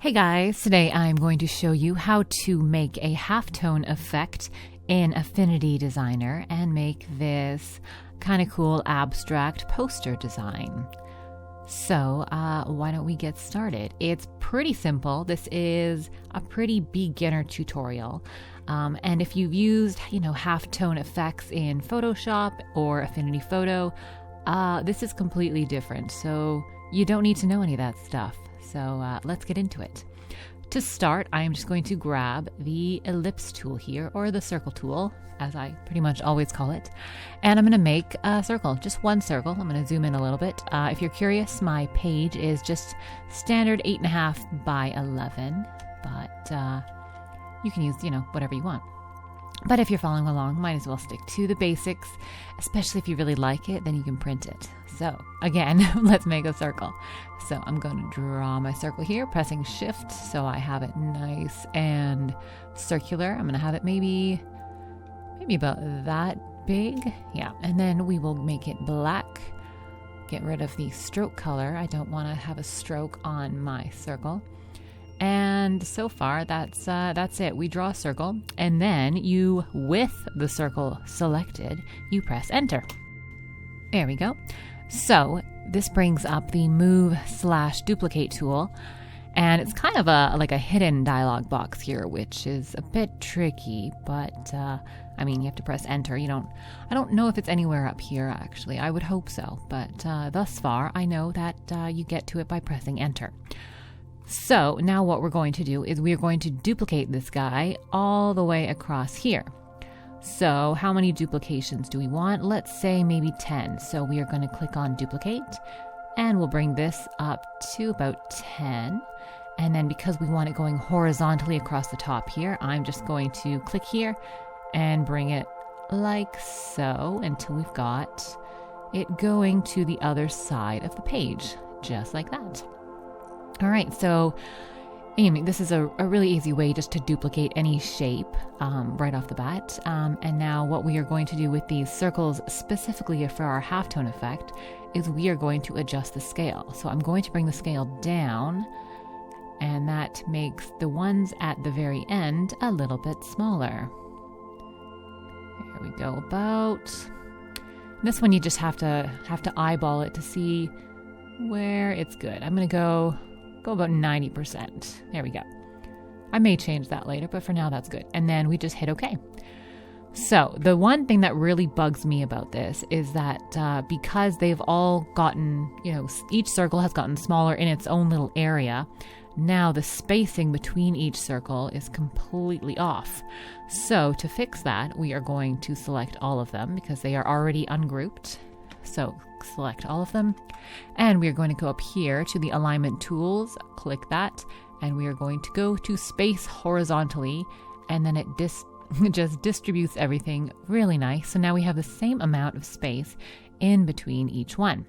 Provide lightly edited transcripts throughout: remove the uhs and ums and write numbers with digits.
Hey guys, today I'm going to show you how to make a halftone effect in Affinity Designer and make this kind of cool abstract poster design. So why don't we get started? It's pretty simple. This is a pretty beginner tutorial. And if you've used, halftone effects in Photoshop or Affinity Photo, this is completely different. So you don't need to know any of that stuff. So let's get into it. To start, I am just going to grab the ellipse tool here, or the circle tool, as I pretty much always call it. And I'm going to make a circle, just one circle. I'm going to zoom in a little bit. If you're curious, my page is just standard 8.5 by 11, but you can use, whatever you want. But if you're following along, might as well stick to the basics, especially if you really like it, then you can print it. So again, let's make a circle. So I'm going to draw my circle here, pressing shift so I have it nice and circular. I'm going to have it maybe about that big. Yeah, and then we will make it black. Get rid of the stroke color. I don't want to have a stroke on my circle. And so far, that's it. We draw a circle, and then with the circle selected, you press enter. There we go. So this brings up the move/duplicate tool, and it's kind of like a hidden dialog box here, which is a bit tricky, but you have to press enter. I don't know if it's anywhere up here, actually. I would hope so, but thus far, I know that you get to it by pressing enter. So now what we're going to do is we are going to duplicate this guy all the way across here. So how many duplications do we want? Let's say maybe 10. So we are going to click on duplicate, and we'll bring this up to about 10. And then because we want it going horizontally across the top here, I'm just going to click here and bring it like so until we've got it going to the other side of the page, just like that. All right, so this is a really easy way just to duplicate any shape right off the bat. And now what we are going to do with these circles, specifically for our halftone effect, is we are going to adjust the scale. So I'm going to bring the scale down, and that makes the ones at the very end a little bit smaller. There we go, about. This one you just have to eyeball it to see where it's good. I'm going to go about 90%. There we go. I may change that later, but for now that's good. And then we just hit OK. So the one thing that really bugs me about this is that because they've all gotten, each circle has gotten smaller in its own little area, now the spacing between each circle is completely off. So to fix that, we are going to select all of them because they are already ungrouped. So select all of them, and we are going to go up here to the alignment tools, click that, and we are going to go to space horizontally, and then it just distributes everything really nice. So now we have the same amount of space in between each one.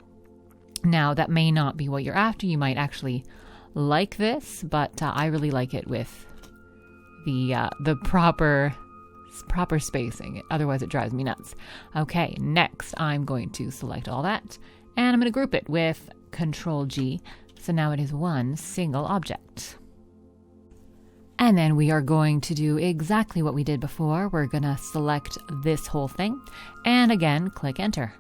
Now that may not be what you're after. You might actually like this, but I really like it with the proper spacing. Otherwise it drives me nuts. Okay, next I'm going to select all that, and I'm going to group it with Control G. So now it is one single object. And then we are going to do exactly what we did before. We're going to select this whole thing, and again click enter,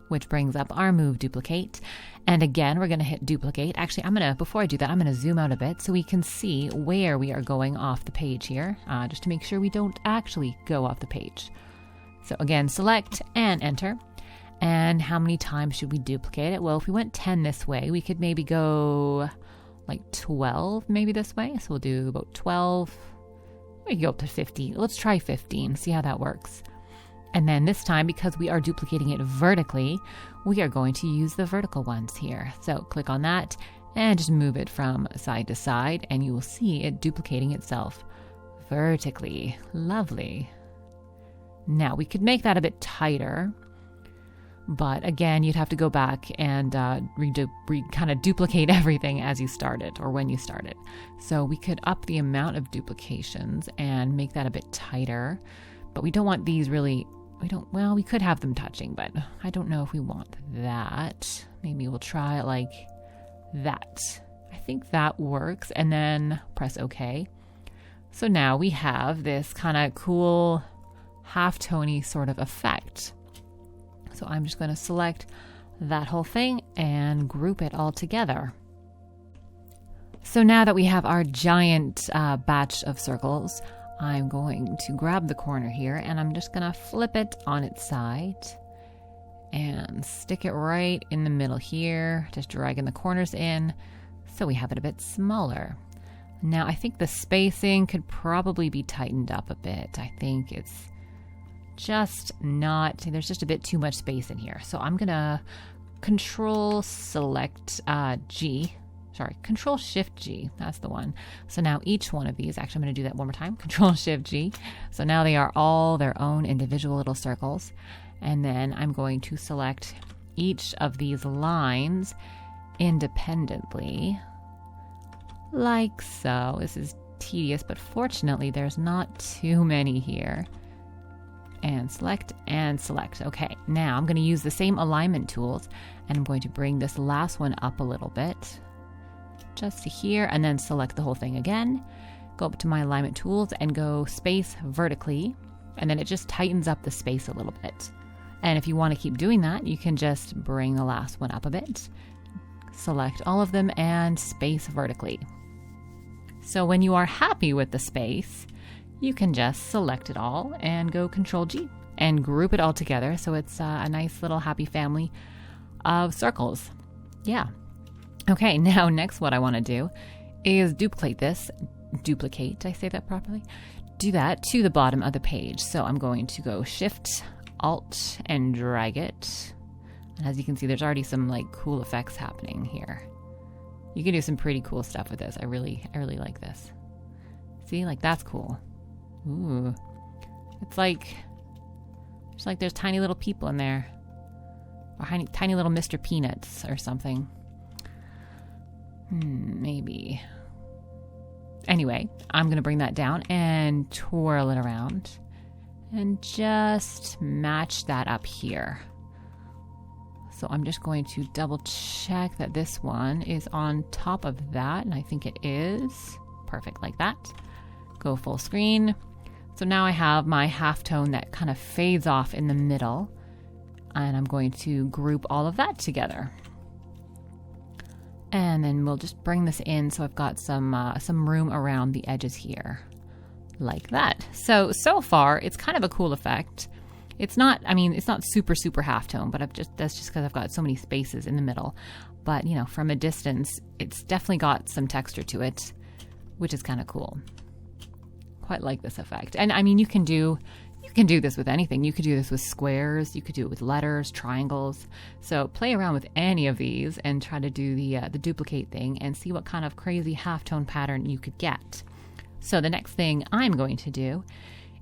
which brings up our move duplicate. And again, we're going to hit duplicate. Actually, before I do that, I'm going to zoom out a bit so we can see where we are going off the page here, just to make sure we don't actually go off the page. So again, select and enter. And how many times should we duplicate it? Well, if we went 10 this way, we could maybe go like 12 maybe this way. So we'll do about 12. We can go up to 15. Let's try 15, see how that works. And then this time, because we are duplicating it vertically, we are going to use the vertical ones here. So click on that and just move it from side to side, and you will see it duplicating itself vertically. Lovely. Now we could make that a bit tighter, but again, you'd have to go back and kind of duplicate everything as you started or when you started. So we could up the amount of duplications and make that a bit tighter, but we don't want these really. We could have them touching, but I don't know if we want that. Maybe we'll try it like that. I think that works, and then press OK. So now we have this kind of cool halftone-y sort of effect. So I'm just going to select that whole thing and group it all together. So now that we have our giant batch of circles, I'm going to grab the corner here and I'm just going to flip it on its side and stick it right in the middle here, just dragging the corners in so we have it a bit smaller. Now I think the spacing could probably be tightened up a bit. I think it's just not, there's just a bit too much space in here. So I'm gonna Control Shift G, that's the one. So now each one of these, actually I'm gonna do that one more time, Control Shift G. So now they are all their own individual little circles. And then I'm going to select each of these lines independently, like so. This is tedious, but fortunately there's not too many here. And select and select. Okay, now I'm going to use the same alignment tools and I'm going to bring this last one up a little bit, just to here, and then select the whole thing again. Go up to my alignment tools and go space vertically, and then it just tightens up the space a little bit. And if you want to keep doing that, you can just bring the last one up a bit, select all of them, and space vertically. So when you are happy with the space, you can just select it all and go Control G and group it all together so it's a nice little happy family of circles. Yeah. Okay, now next what I want to do is duplicate this. Duplicate, I say that properly? Do that to the bottom of the page. So I'm going to go Shift, Alt, and drag it. And as you can see, there's already some like cool effects happening here. You can do some pretty cool stuff with this. I really like this. See, like that's cool. Ooh, it's like there's tiny little people in there, or tiny little Mr. Peanuts or something. Maybe. Anyway, I'm gonna bring that down and twirl it around and just match that up here. So I'm just going to double check that this one is on top of that, and I think it is. Perfect, like that. Go full screen. So now I have my halftone that kind of fades off in the middle, and I'm going to group all of that together. And then we'll just bring this in so I've got some room around the edges here, like that. So far it's kind of a cool effect. It's not super halftone, but that's just because I've got so many spaces in the middle. But you know, from a distance, it's definitely got some texture to it, which is kind of cool. Quite like this effect. And I mean, you can do this with anything. You could do this with squares, you could do it with letters, triangles. So play around with any of these and try to do the duplicate thing and see what kind of crazy halftone pattern you could get. So the next thing I'm going to do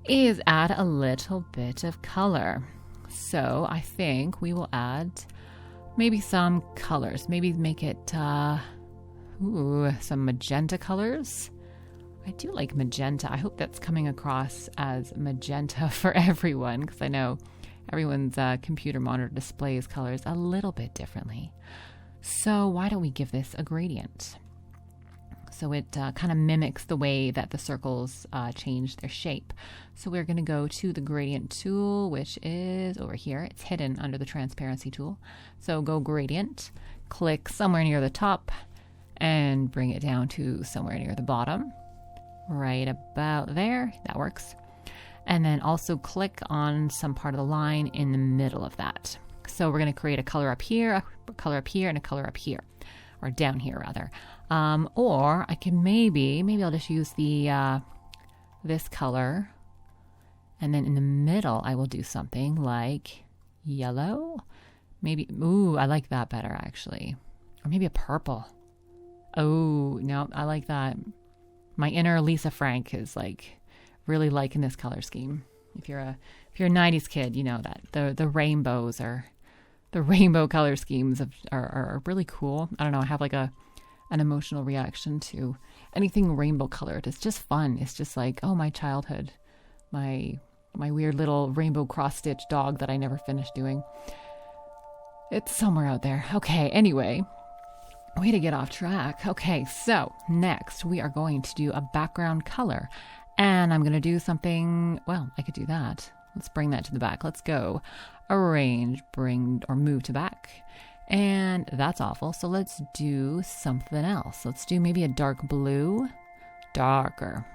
is add a little bit of color. So I think we will add maybe some colors. Maybe make it some magenta colors. I do like magenta. I hope that's coming across as magenta for everyone, because I know everyone's computer monitor displays colors a little bit differently. So why don't we give this a gradient? So it kind of mimics the way that the circles change their shape. So we're going to go to the gradient tool, which is over here. It's hidden under the transparency tool. So go gradient, click somewhere near the top, and bring it down to somewhere near the bottom. Right about there, that works. And then also click on some part of the line in the middle of that. So we're going to create a color up here, a color up here, and a color up here, or down here rather. Or I can maybe I'll just use the this color, and then in the middle I will do something like yellow. Maybe, ooh, I like that better actually. Or maybe a purple. Oh, no, I like that. My inner Lisa Frank is like really liking this color scheme. If you're a 90s kid, you know that the rainbows or the rainbow color schemes are really cool. I don't know, I have like an emotional reaction to anything rainbow colored. It's just fun. It's just like, oh, my childhood, my weird little rainbow cross stitch dog that I never finished doing. It's somewhere out there. Okay, anyway, Way to get off track. Okay, so next we are going to do a background color. And I'm going to do something, well, I could do that. Let's bring that to the back. Let's go arrange, bring, or move to back. And that's awful. So let's do something else. Let's do maybe a dark blue. Darker.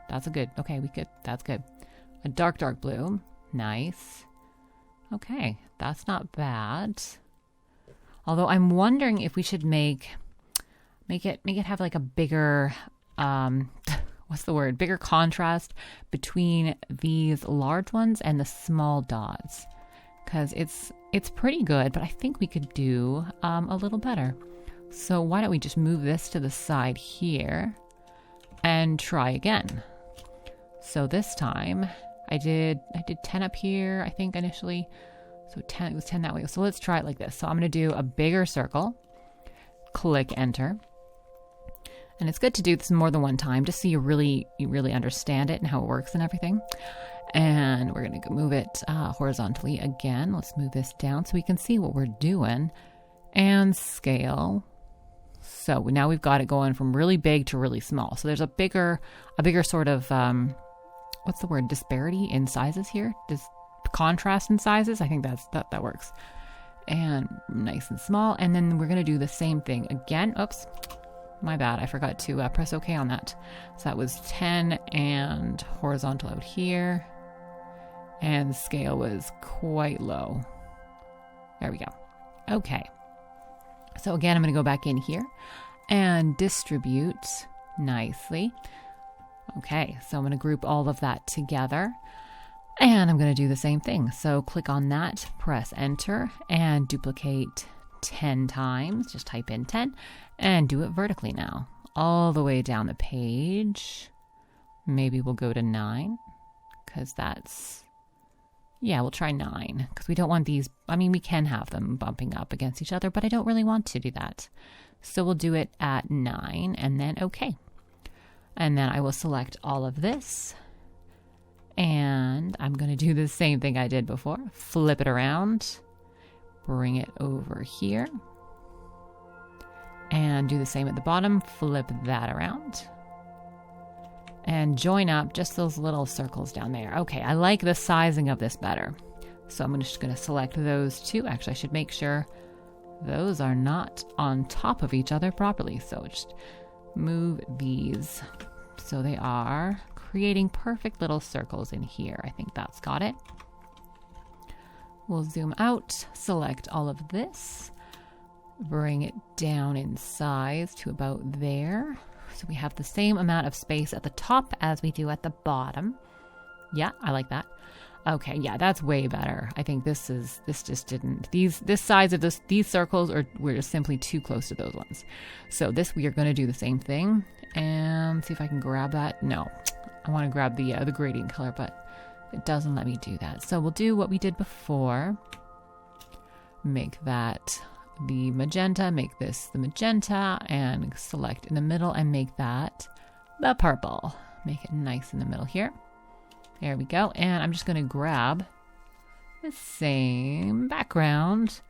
That's a good, okay, that's good. A dark blue. Nice. Okay, that's not bad. Although I'm wondering if we should make it have like a bigger, what's the word? Bigger contrast between these large ones and the small dots. Because it's pretty good, but I think we could do a little better. So why don't we just move this to the side here and try again. So this time I did 10 up here, I think initially. So 10, it was 10 that way. So let's try it like this. So I'm going to do a bigger circle, click enter. And it's good to do this more than one time, just so you really understand it and how it works and everything. And we're going to move it horizontally again. Let's move this down so we can see what we're doing. And scale. So now we've got it going from really big to really small. So there's a bigger sort of, what's the word? Disparity in sizes here. Contrast in sizes. I think that works. And nice and small. And then we're going to do the same thing again. Oops. My bad. I forgot to press OK on that. So that was 10 and horizontal out here. And the scale was quite low. There we go. Okay. So again, I'm going to go back in here and distribute nicely. Okay. So I'm going to group all of that together. And I'm going to do the same thing. So click on that, press enter, and duplicate 10 times. Just type in 10 and do it vertically now. All the way down the page. Maybe we'll go to 9 because that's, yeah, we'll try 9 because we don't want these, I mean, we can have them bumping up against each other, but I don't really want to do that. So we'll do it at 9 and then OK. And then I will select all of this. And I'm going to do the same thing I did before. Flip it around. Bring it over here. And do the same at the bottom. Flip that around. And join up just those little circles down there. Okay, I like the sizing of this better. So I'm just going to select those two. Actually, I should make sure those are not on top of each other properly. So just move these so they are creating perfect little circles in here. I think that's got it. We'll zoom out, select all of this, bring it down in size to about there. So we have the same amount of space at the top as we do at the bottom. Yeah, I like that. Okay, yeah, that's way better. I think this just didn't, this size of these circles were just simply too close to those ones. So this, we are going to do the same thing and see if I can grab that. No. I want to grab the gradient color, but it doesn't let me do that. So we'll do what we did before. Make that the magenta, make this the magenta, and select in the middle and make that the purple. Make it nice in the middle here. There we go. And I'm just going to grab the same background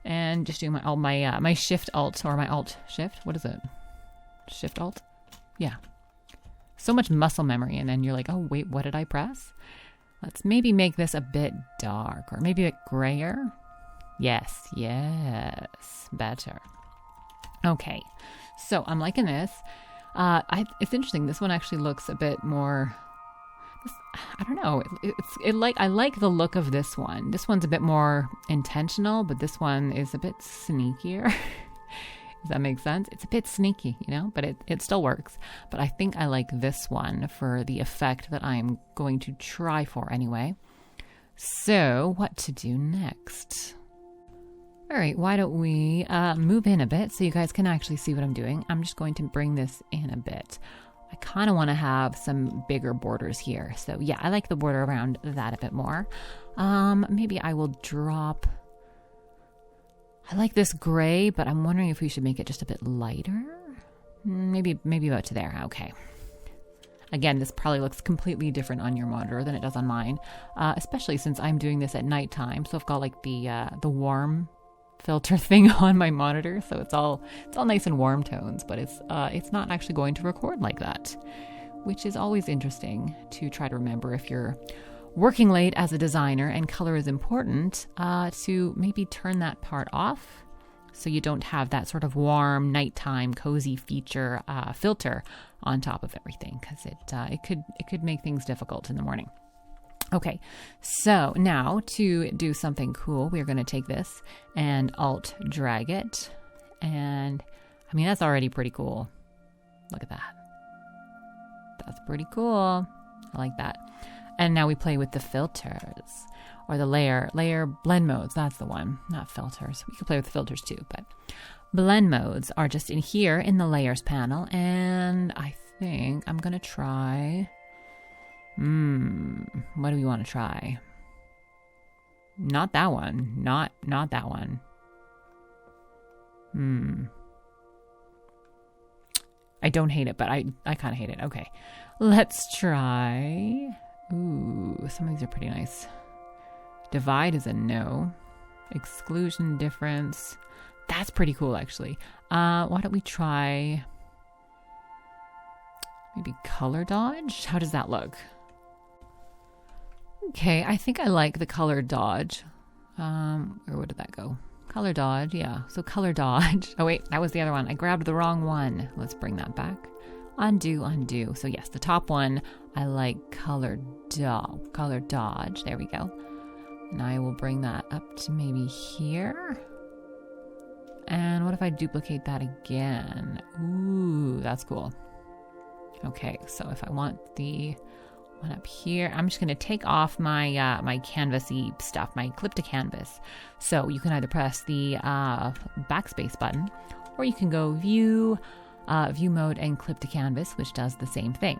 and just do my Shift Alt or my Alt Shift. What is it? Shift Alt? Yeah. So much muscle memory, and then you're like, oh wait, what did I press? Let's maybe make this a bit dark or maybe a bit grayer. Yes, better. Okay, so I'm liking this. It's interesting. This one actually looks a bit more. I don't know. I like the look of this one. This one's a bit more intentional, but this one is a bit sneakier. Does that make sense? It's a bit sneaky, but it still works. But I think I like this one for the effect that I'm going to try for anyway. So what to do next? All right, why don't we move in a bit so you guys can actually see what I'm doing. I'm just going to bring this in a bit. I kind of want to have some bigger borders here. So yeah, I like the border around that a bit more. Maybe I will drop... I like this gray, but I'm wondering if we should make it just a bit lighter. Maybe about to there. Okay. Again, this probably looks completely different on your monitor than it does on mine, especially since I'm doing this at nighttime. So I've got like the warm filter thing on my monitor, so it's all nice and warm tones, but it's not actually going to record like that, which is always interesting to try to remember if you're working late as a designer and color is important, to maybe turn that part off so you don't have that sort of warm nighttime cozy feature filter on top of everything, because it could make things difficult in the morning. Okay, so now to do something cool, we're going to take this and alt drag it, and I mean that's already pretty cool. Look at that. That's pretty cool. I like that. And now we play with the filters, or the layer blend modes. That's the one, not filters. We could play with the filters too, but blend modes are just in here in the layers panel. And I think I'm going to try, what do we want to try? Not that one. Not that one. I don't hate it, but I kind of hate it. Okay, let's try. Ooh, some of these are pretty nice. Divide is a no. Exclusion difference. That's pretty cool, actually. Why don't we try maybe color dodge? How does that look? Okay, I think I like the color dodge. Where did that go? Color dodge, yeah. So color dodge. Oh wait, that was the other one. I grabbed the wrong one. Let's bring that back. Undo. So yes, the top one, I like color dodge. There we go. And I will bring that up to maybe here. And what if I duplicate that again? Ooh, that's cool. Okay, so if I want the one up here, I'm just going to take off my my canvasy stuff, my clip to canvas. So you can either press the backspace button, or you can go view mode and clip to canvas, which does the same thing.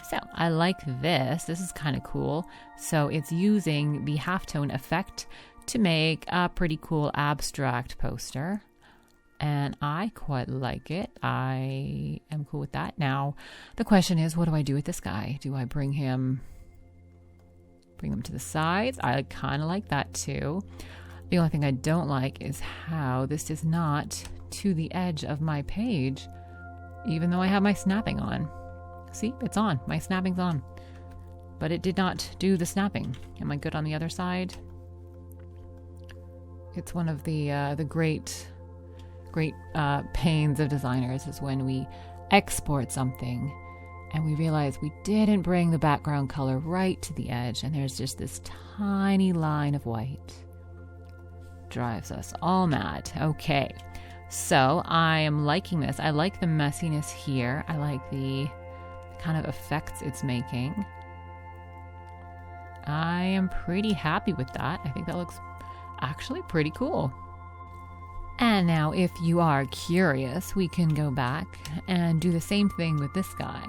So I like this. This is kind of cool. So it's using the halftone effect to make a pretty cool abstract poster. And I quite like it. I am cool with that. Now, the question is, what do I do with this guy? Do I bring them to the sides? I kind of like that too. The only thing I don't like is how this is not to the edge of my page, even though I have my snapping on. See, it's on. My snapping's on. But it did not do the snapping. Am I good on the other side? It's one of the great pains of designers is when we export something and we realize we didn't bring the background color right to the edge, and there's just this tiny line of white. Drives us all mad. Okay, so I am liking this. I like the messiness here. I like the kind of effects it's making. I am pretty happy with that. I think that looks actually pretty cool. And now if you are curious, we can go back and do the same thing with this guy.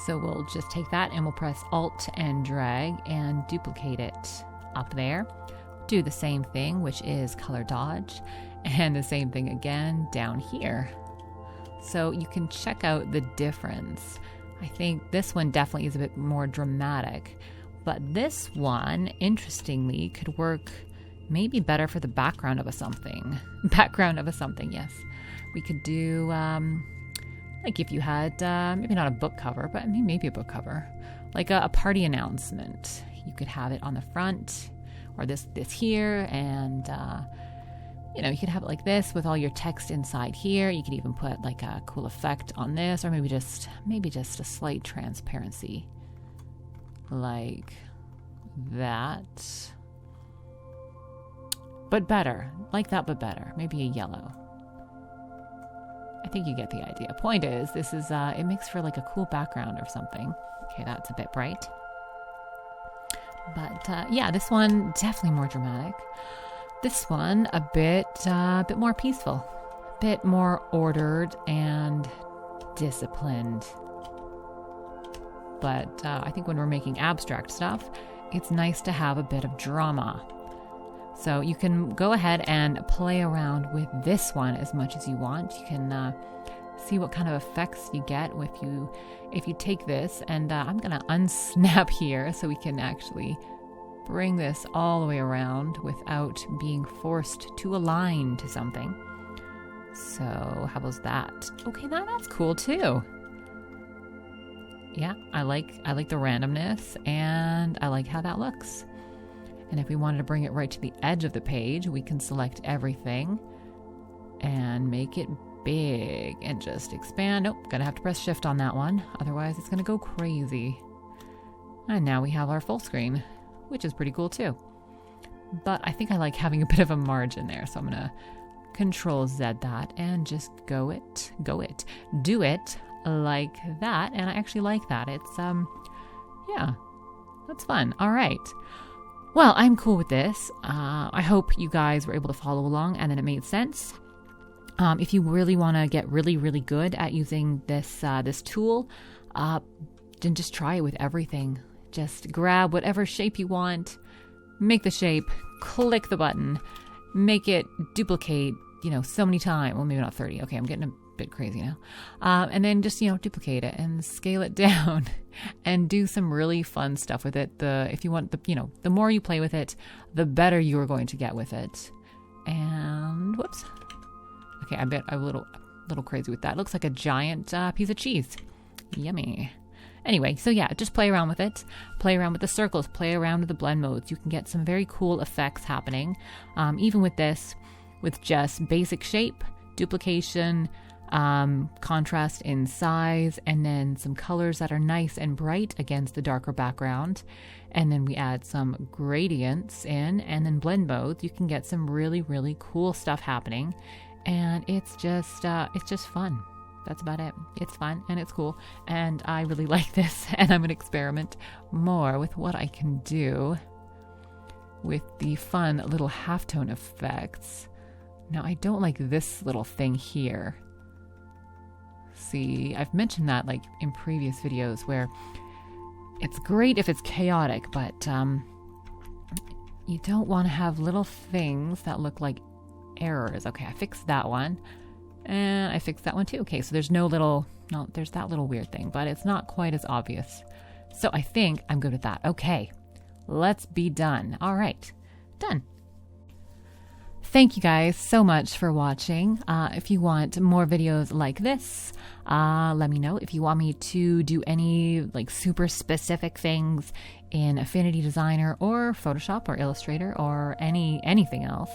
So we'll just take that and we'll press Alt and drag and duplicate it up there. Do the same thing, which is color dodge, and the same thing again down here. So you can check out the difference. I think this one definitely is a bit more dramatic, but this one, interestingly, could work maybe better for the background of a something. Yes. We could do, like if you had, maybe not a book cover, but maybe a book cover, like a party announcement. You could have it on the front, or this here, and you could have it like this with all your text inside here. You could even put like a cool effect on this, or maybe just a slight transparency like that. But better. Like that, but better. Maybe a yellow. I think you get the idea. Point is, this is, it makes for like a cool background or something. Okay, that's a bit bright. But yeah, this one definitely more dramatic. This one a bit more peaceful, a bit more ordered and disciplined. But I think when we're making abstract stuff, it's nice to have a bit of drama. So you can go ahead and play around with this one as much as you want. You can see what kind of effects you get if you take this, and I'm gonna unsnap here so we can actually bring this all the way around without being forced to align to something. So how about that? Okay, that's cool too. Yeah, I like the randomness, and I like how that looks. And if we wanted to bring it right to the edge of the page, we can select everything and make it big and just expand. Nope, gonna have to press shift on that one, otherwise it's gonna go crazy. And now we have our full screen, which is pretty cool too. But I think I like having a bit of a margin there, so I'm gonna Control Z that and just do it like that. And I actually like that. It's yeah, that's fun. All right. Well, I'm cool with this. I hope you guys were able to follow along and then it made sense. If you really want to get really, really good at using this tool, then just try it with everything. Just grab whatever shape you want, make the shape, click the button, make it duplicate, so many times. Well, maybe not 30. Okay, I'm getting a bit crazy now. And then just, duplicate it and scale it down and do some really fun stuff with it. If you want the more you play with it, the better you are going to get with it. And whoops. Okay, I bet I'm a little crazy with that. It looks like a giant piece of cheese. Yummy. Anyway, so yeah, just play around with it. Play around with the circles. Play around with the blend modes. You can get some very cool effects happening. Even with this, with just basic shape, duplication, contrast in size, and then some colors that are nice and bright against the darker background. And then we add some gradients in, and then blend modes. You can get some really, really cool stuff happening. And it's just fun. That's about it. It's fun and it's cool. And I really like this. And I'm going to experiment more with what I can do with the fun little halftone effects. Now, I don't like this little thing here. See, I've mentioned that like in previous videos where it's great if it's chaotic, but you don't want to have little things that look like errors. Okay, I fixed that one. And I fixed that one too. Okay, so there's there's that little weird thing, but it's not quite as obvious. So I think I'm good with that. Okay, let's be done. All right, done. Thank you guys so much for watching. If you want more videos like this, let me know. If you want me to do any like super specific things in Affinity Designer or Photoshop or Illustrator or anything else,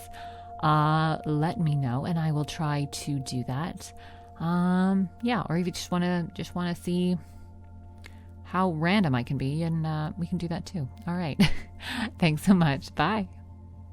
let me know and I will try to do that. Yeah, or if you just want to see how random I can be, and we can do that too. All right. Thanks so much. Bye.